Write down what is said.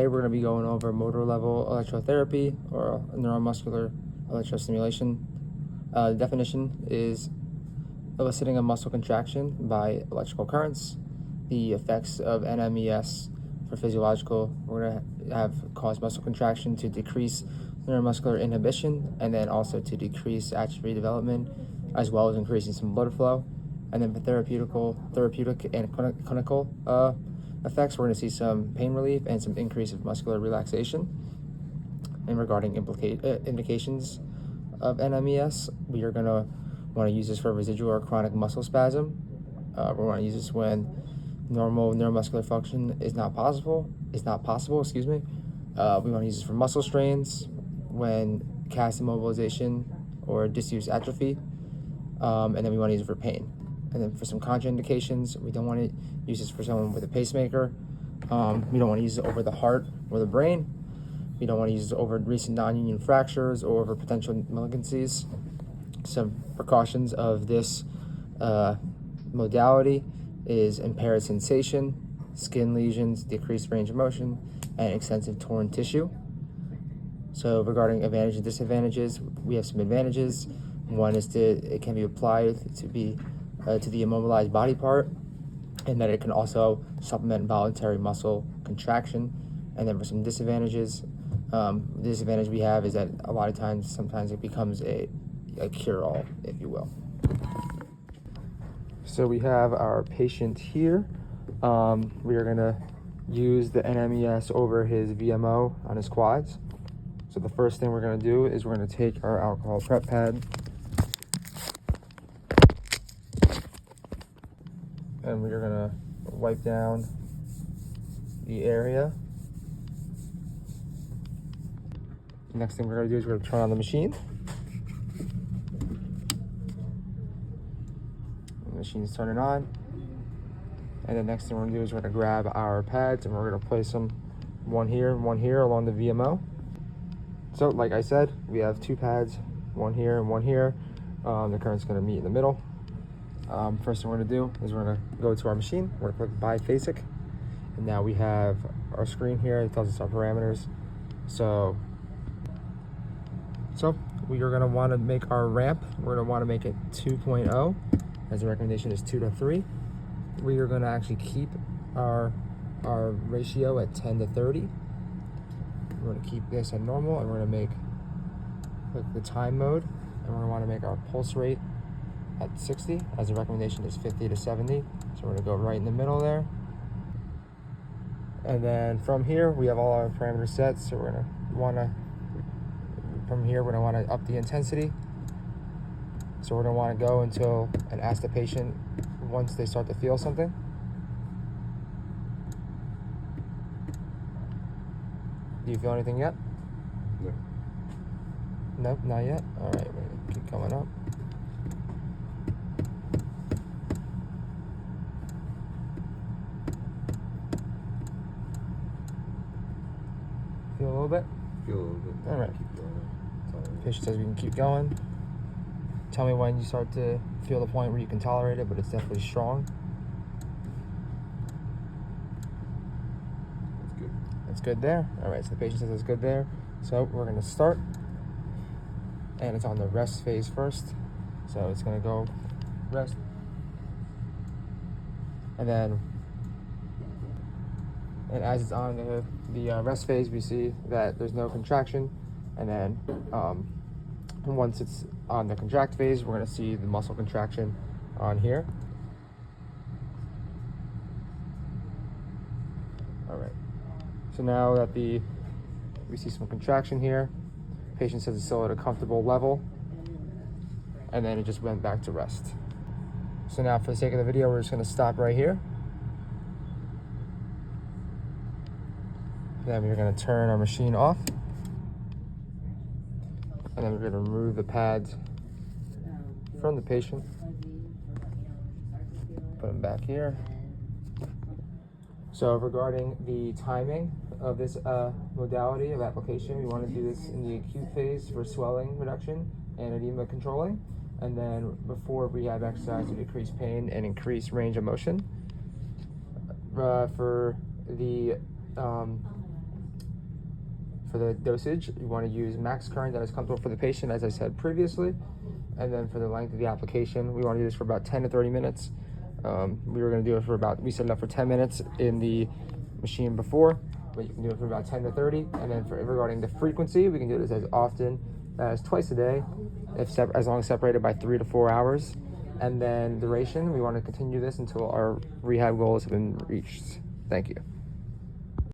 Today we're going to be going over motor level electrotherapy or neuromuscular electrostimulation. The definition is eliciting a muscle contraction by electrical currents. The effects of NMES for physiological, we're going to have cause muscle contraction to decrease neuromuscular inhibition and then also to decrease atrophy development, as well as increasing some blood flow. And then for therapeutic and clinical effects, we're going to see some pain relief and some increase of muscular relaxation. And regarding indications of NMES, we are going to want to use this for residual or chronic muscle spasm. We want to use this when normal neuromuscular function is not possible. We want to use this for muscle strains, when cast immobilization or disuse atrophy, and then we want to use it for pain. And then for some contraindications, we don't want to use this for someone with a pacemaker. We don't want to use it over the heart or the brain. We don't want to use it over recent non-union fractures or over potential malignancies. Some precautions of this modality is impaired sensation, skin lesions, decreased range of motion, and extensive torn tissue. So regarding advantages and disadvantages, we have some advantages. One is it can be applied to the immobilized body part, and that it can also supplement voluntary muscle contraction. And then for some disadvantages, the disadvantage we have is that a lot of times, sometimes it becomes a cure-all, if you will. So we have our patient here. We are gonna use the NMES over his VMO on his quads. So the first thing we're gonna do is we're gonna take our alcohol prep pad, and we are gonna wipe down the area. Next thing we're gonna do is we're gonna turn on the machine. The machine's turning on. And the next thing we're gonna do is we're gonna grab our pads and we're gonna place them one here along the VMO. So like I said, we have two pads, one here and one here. The current's gonna meet in the middle. First thing we're gonna do is we're gonna go to our machine. We're gonna click biphasic, and now we have our screen here. It tells us our parameters. So we are gonna want to make our ramp. We're gonna want to make it 2.0, as the recommendation is 2 to 3. We are gonna actually keep our ratio at 10 to 30. We're gonna keep this at normal, and we're gonna click the time mode, and we're gonna want to make our pulse rate at 60, as the recommendation is 50 to 70. So we're gonna go right in the middle there. And then from here, we have all our parameters set. So we're gonna wanna up the intensity. So we're gonna wanna go until and ask the patient once they start to feel something. Do you feel anything yet? No. Nope, not yet. All right, we're gonna keep going up. Feel a little bit? Feel a little bit. All right. Keep going. Patient says we can keep going. Tell me when you start to feel the point where you can tolerate it, but it's definitely strong. That's good. That's good there. All right, so the patient says it's good there. So we're gonna start, and it's on the rest phase first. So it's gonna go rest, and as it's on the rest phase, we see that there's no contraction, and then once it's on the contract phase, we're gonna see the muscle contraction on here. All right. So now that we see some contraction here, patient says it's still at a comfortable level, and then it just went back to rest. So now, for the sake of the video, we're just gonna stop right here. Then we're gonna turn our machine off, and then we're gonna remove the pads from the patient. Put them back here. So regarding the timing of this modality of application, we want to do this in the acute phase for swelling reduction and edema controlling, and then before rehab exercise to decrease pain and increase range of motion. For the For the dosage, you want to use max current that is comfortable for the patient, as I said previously. And then for the length of the application, we want to do this for about 10 to 30 minutes. We were going to do it for we set it up for 10 minutes in the machine before, but you can do it for about 10 to 30. And then regarding the frequency, we can do this as often as twice a day, as long as separated by 3 to 4 hours. And then duration, we want to continue this until our rehab goals have been reached. Thank you.